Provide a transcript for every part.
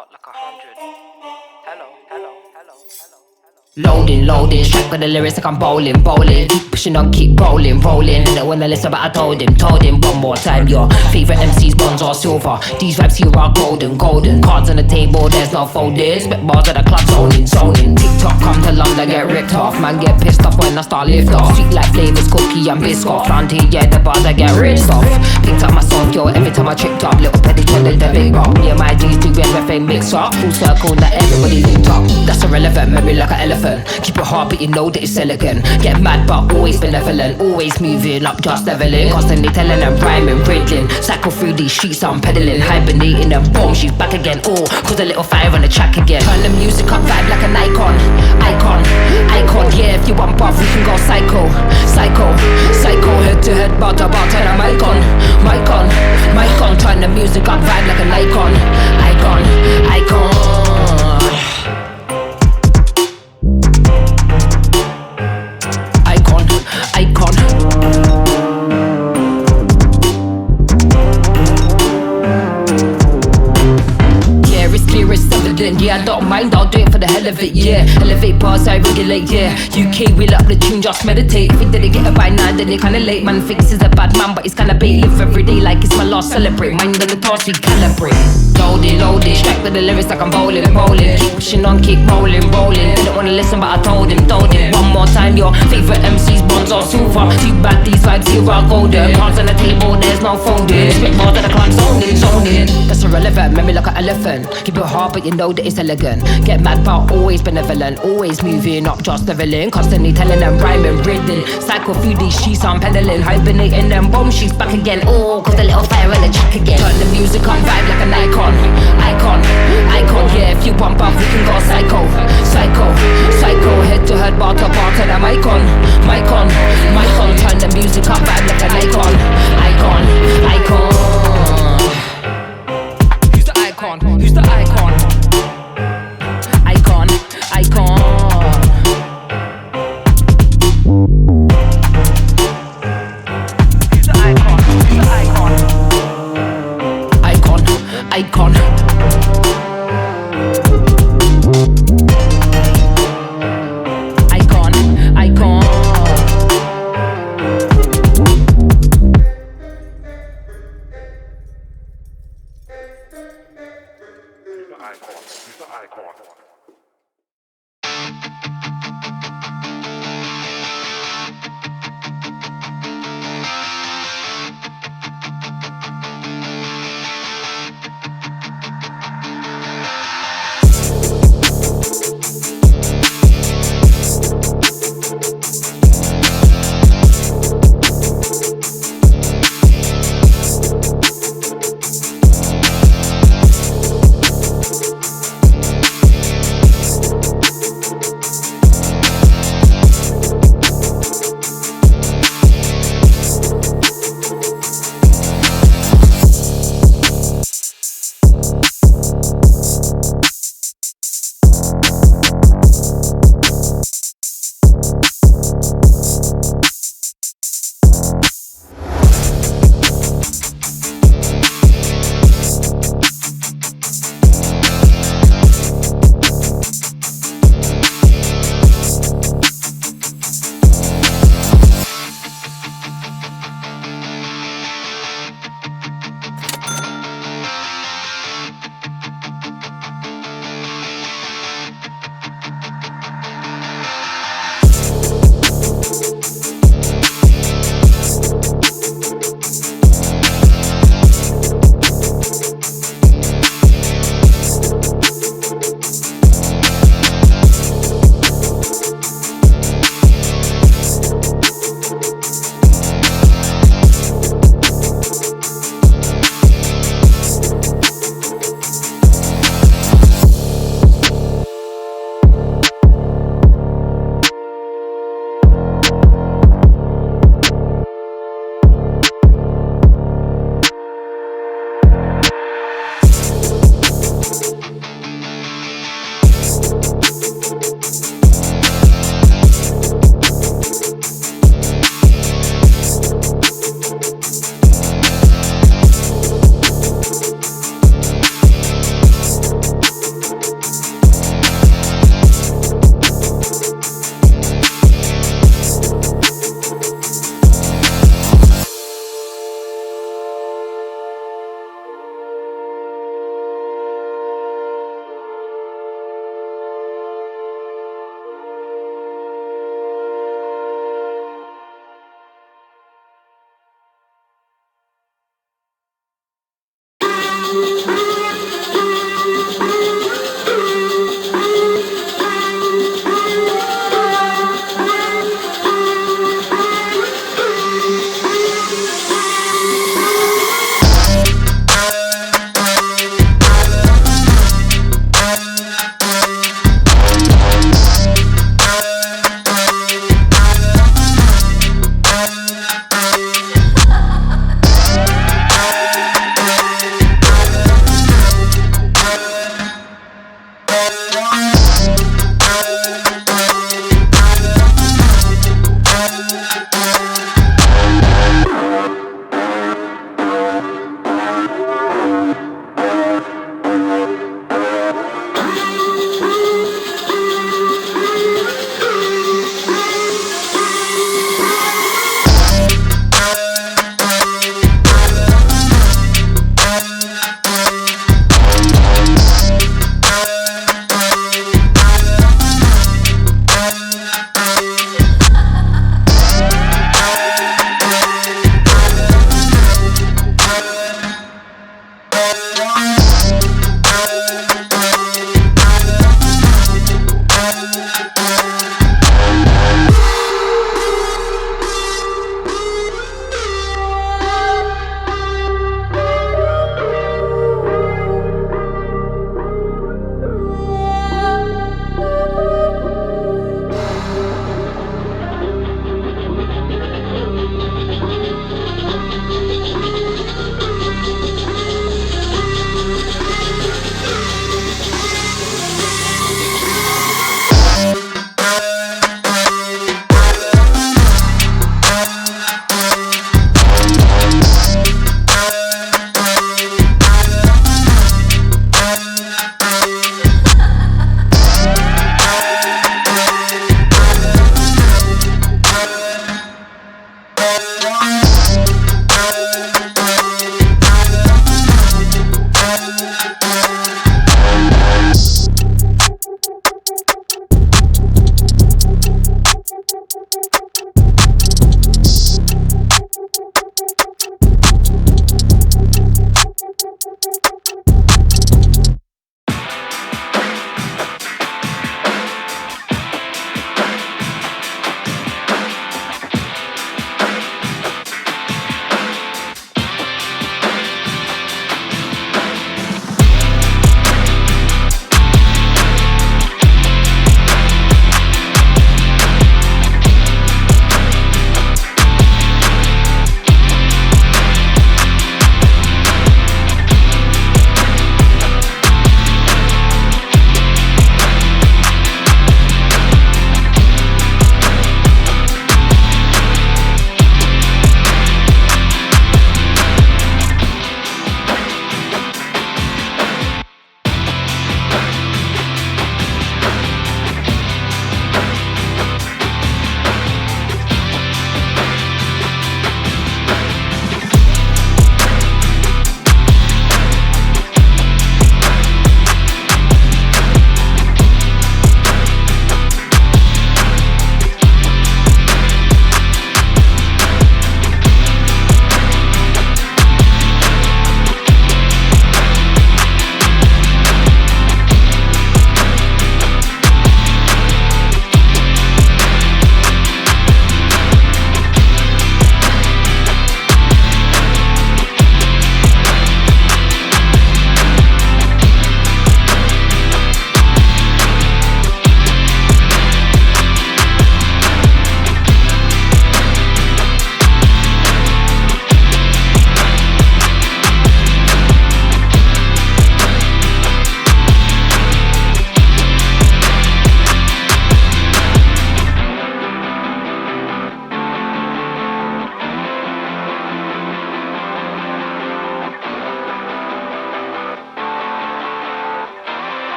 hot like 100. Hello, hello, hello, hello. Loading, strapped with the lyrics like I'm bowling. Keep pushing on, keep rolling. Didn't wanna listen, but I told him one more time. Your favorite MCs, bronze or silver. These raps here are golden. Cards on the table, there's no folding. Spit bars at the club, zoning. TikTok come to London, get ripped off. Man get pissed off when I start lift off. Sweet like flavors, cookie and biscuit. Round here, yeah, the bars I get ripped off. Picked up my song, yo, every time I tripped up. Little petty trended the big rock. Me and my G's do everything mix up. Full circle, now everybody linked up. That's irrelevant, memory like an elephant. Keep it hard, but you know that it's elegant. Get mad, but always benevolent. Always moving up, just leveling. Constantly telling them rhyming, riddling. Cycle through these streets, I'm pedaling. Hibernating and boom, she's back again. Oh, cause a little fire on the track again. Turn the music up, vibe like an icon. Yeah, if you want buff, we can go psycho. Head to head, bar to bar, turn the mic on. Turn the music up, vibe like an icon. Yeah, it's clear, it's evident. Yeah, I don't mind, I'll do it for the hell of it. Yeah, elevate bars, I regulate. Yeah, UK, wheel up the tune, just meditate. If he didn't get it by 9, then you're kinda late. Man thinks he's a bad man, but he's kinda bait. Live every day like it's my last, celebrate. Mind on the task, we calibrate. Loaded, strapped with the lyrics like I'm bowling. Keep pushing on, keep rolling. Didn't wanna listen, but I told him. One more time, your favorite MCs, bronze or silver. Too bad these vibes here are golden. Cards on the table, there's no folding. Spit bars at the club, zoning. That's irrelevant, memory like an elephant. Keep it hard, but you know that it's elegant. Get mad, but always benevolent. Always moving up, just leveling. Constantly telling them rhyming, riddling. Cycle through these streets, I'm pedaling. Hibernating them boom, she's back again. Oh, cause a little fire on the track again. Turn the music on, vibe like an icon. Yeah, if you bump up, we can go psycho. Head to head, bar to bar, turn the mic on. Turn the music up, vibe like an icon. Who's the icon? Who's the icon? Icon. Who's the icon? Who's the icon? Icon.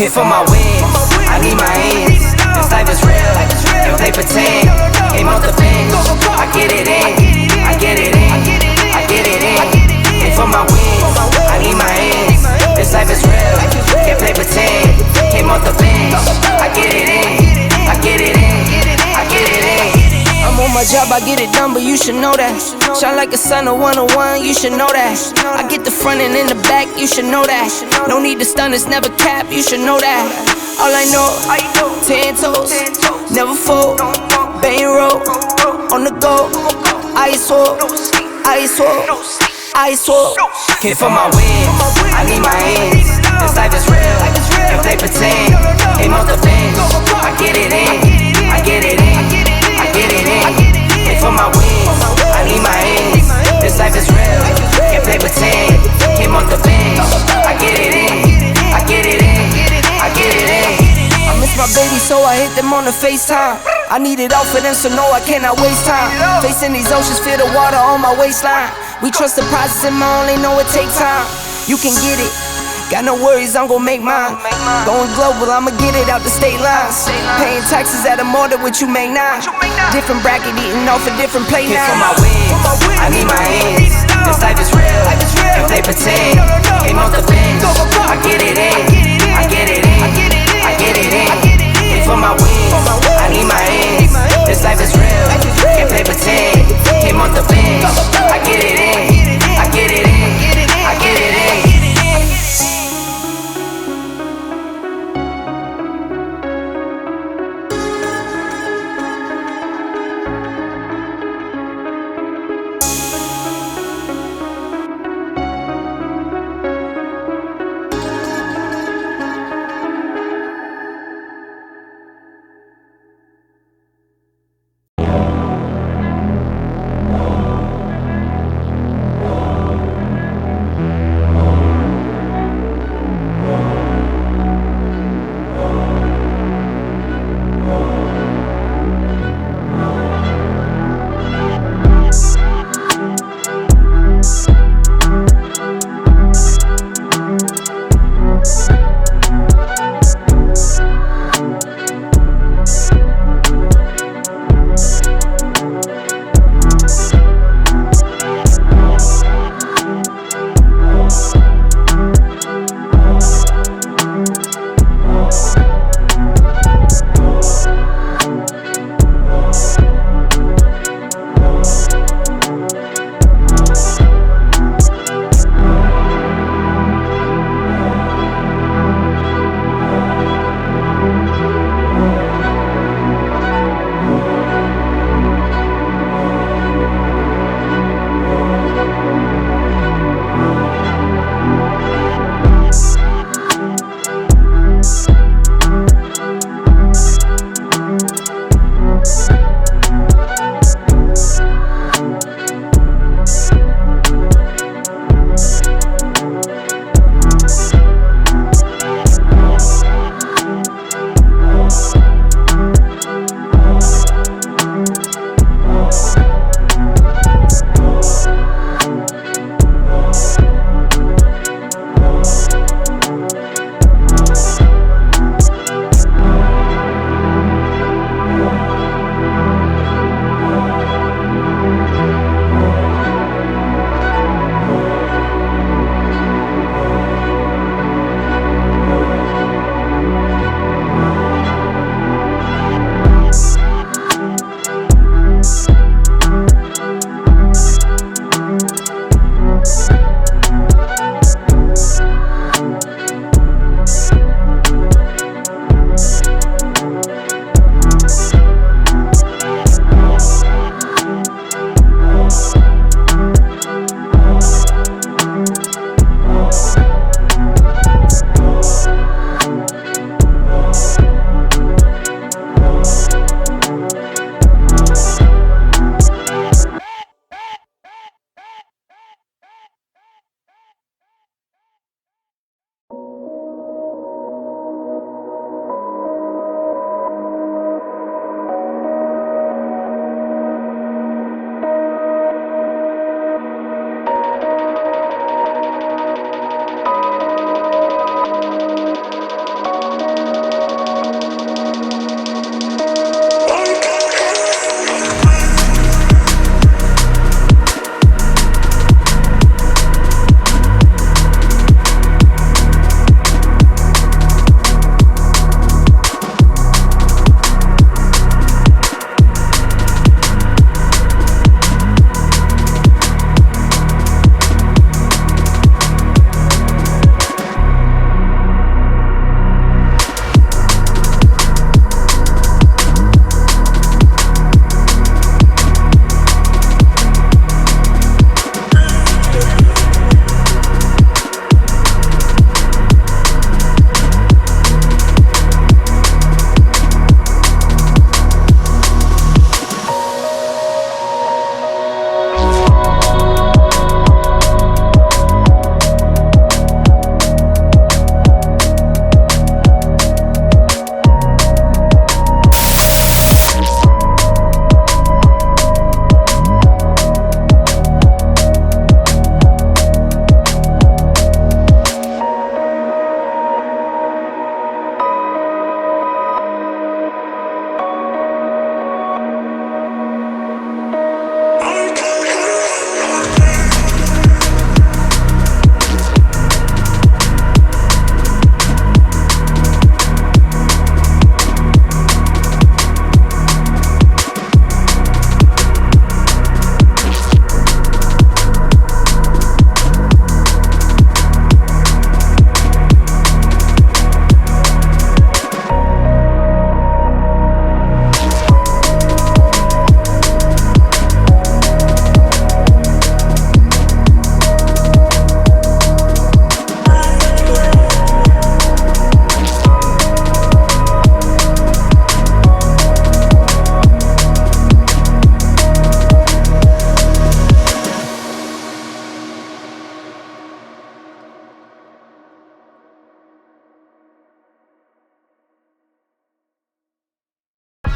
Came for my wins, I need my ends. This life is real, and play pretend. Came off the bench, I get it in, I get it in, I get it in. Came for my wins, I need my ends. This life is real, can't play pretend. Came off the bench, I get it in, I get it in, I get it in. I'm on my job, I get it done, but you should know that. Shine like a sun, a 101, you should know that. I get the front and in the back, you should know that. No need to stun, it's never cap, you should know that. All I know, 10 toes, never fold, bang roll, on the go, ice wall, ice wall, ice wall. Came for my wins, I need my ends. This life is real, can't play pretend. Came off the bench, I get it in, I get it in, I get it in. Came for my wins, I need my ends. This life is real, can't play pretend. Came off the bench, I get it in, I get it in, I get it in. I miss my baby, so I hit them on the FaceTime. I need it all for them, so no, I cannot waste time. Facing these oceans, feel the water on my waistline. We trust the process and my only know it takes time. You can get it, got no worries, I'm gon' make mine. Going global, I'ma get it out the state lines. Paying taxes at a more than what you make now. Different bracket, eating off a different plate now. For my wins, I need my ends. This life is real, can't play pretend. Came off the bench, I get it in, I get it in, I get it in. Came for my wins, I need my ends. This life is real, can't play pretend. Came off the bench, I get it in, I get it in, I get it in.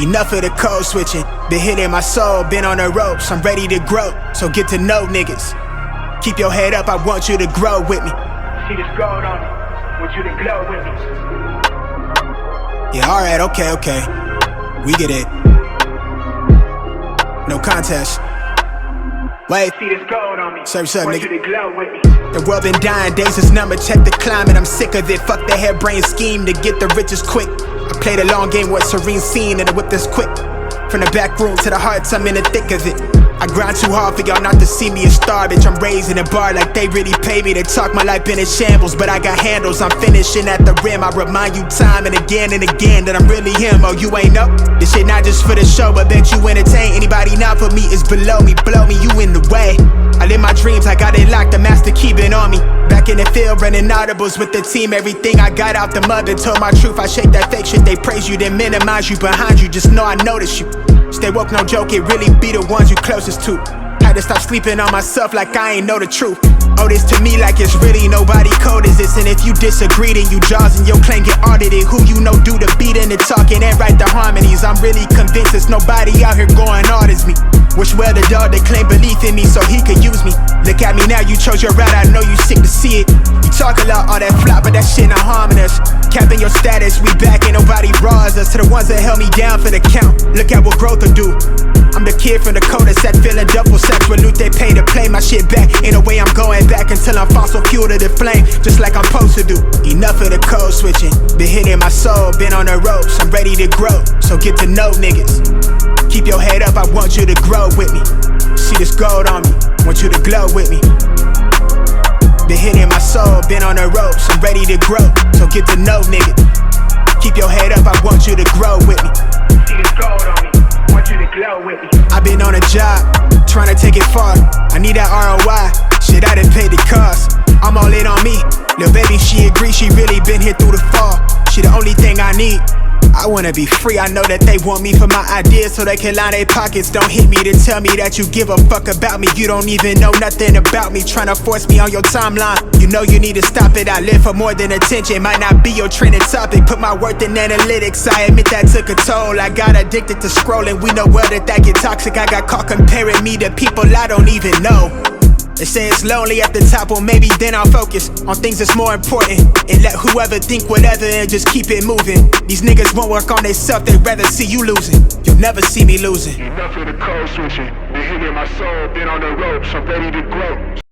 Enough of the code switching. Been hitting my soul, been on the ropes. I'm ready to grow, so get to know niggas. Keep your head up, I want you to grow with me. See this gold on me, want you to glow with me. Yeah, alright, okay. We get it. No contest. Wait. See this gold on me, Serve up, want nigga. you to glow with me. The world been dying, days is numbered, check the climate, I'm sick of it. Fuck the harebrained scheme to get the riches quick. I play the long game with a serene scene and the whip that's quick. From the back room to the hearts, I'm in the thick of it. I grind too hard for y'all not to see me a star, bitch. I'm raising a bar like they really pay me to talk. My life been in shambles, but I got handles. I'm finishing at the rim. I remind you time and again that I'm really him. Oh, you ain't know? This shit not just for the show, but bet you entertain. Anybody not for me is below me. Blow me, you in the way. I live my dreams, I got it locked, the master keeping on me. Back in the field, running audibles with the team. Everything I got out the mud and told my truth. I shake that fake shit, they praise you, then minimize you behind you. Just know I notice you. Stay woke, no joke, it really be the ones you closest to. Had to stop sleeping on myself like I ain't know the truth. Owe this to me like it's really nobody code is this. And if you disagree, then you jaws and your claim get audited. Who you know do the beating and talking and write the harmonies. I'm really convinced there's nobody out here going hard as me. Wish well the dog that claimed belief in me so he could use me. Look at me now, you chose your route, I know you sick to see it. You talk a lot, all that flop, but that shit not harming us. Capping your status, we back, ain't nobody raws us. To the ones that held me down for the count, look at what growth will do. I'm the kid from the cul-de-sac, feeling double sex. With loot they pay to play my shit back. Ain't no way I'm going back until I'm fossil fuel to the flame, just like I'm supposed to do. Enough of the code switching, been hitting my soul, been on the ropes. I'm ready to grow, so get to know niggas. Keep your head up, I want you to grow with me. See this gold on me, want you to glow with me. Been hitting my soul, been on the ropes. I'm ready to grow, so get to know niggas. Keep your head up, I want you to grow with me. See this gold on me, want you to glow with me. I've been on a job, trying to take it far. I need that ROI, shit I done paid the cost. I'm all in on me, lil' baby she agree. She really been here through the fall. She the only thing I need. I wanna be free, I know that they want me for my ideas so they can line their pockets. Don't hit me to tell me that you give a fuck about me. You don't even know nothing about me, tryna force me on your timeline. You know you need to stop it, I live for more than attention. Might not be your trending topic, put my worth in analytics. I admit that took a toll, I got addicted to scrolling. We know well that get toxic, I got caught comparing me to people I don't even know. They say it's lonely at the top, well maybe then I'll focus on things that's more important. And let whoever think whatever and just keep it moving. These niggas won't work on themselves, they'd rather see you losing. You'll never see me losing. Enough of the code switching, been hitting my soul, been on the ropes, I'm ready to grow.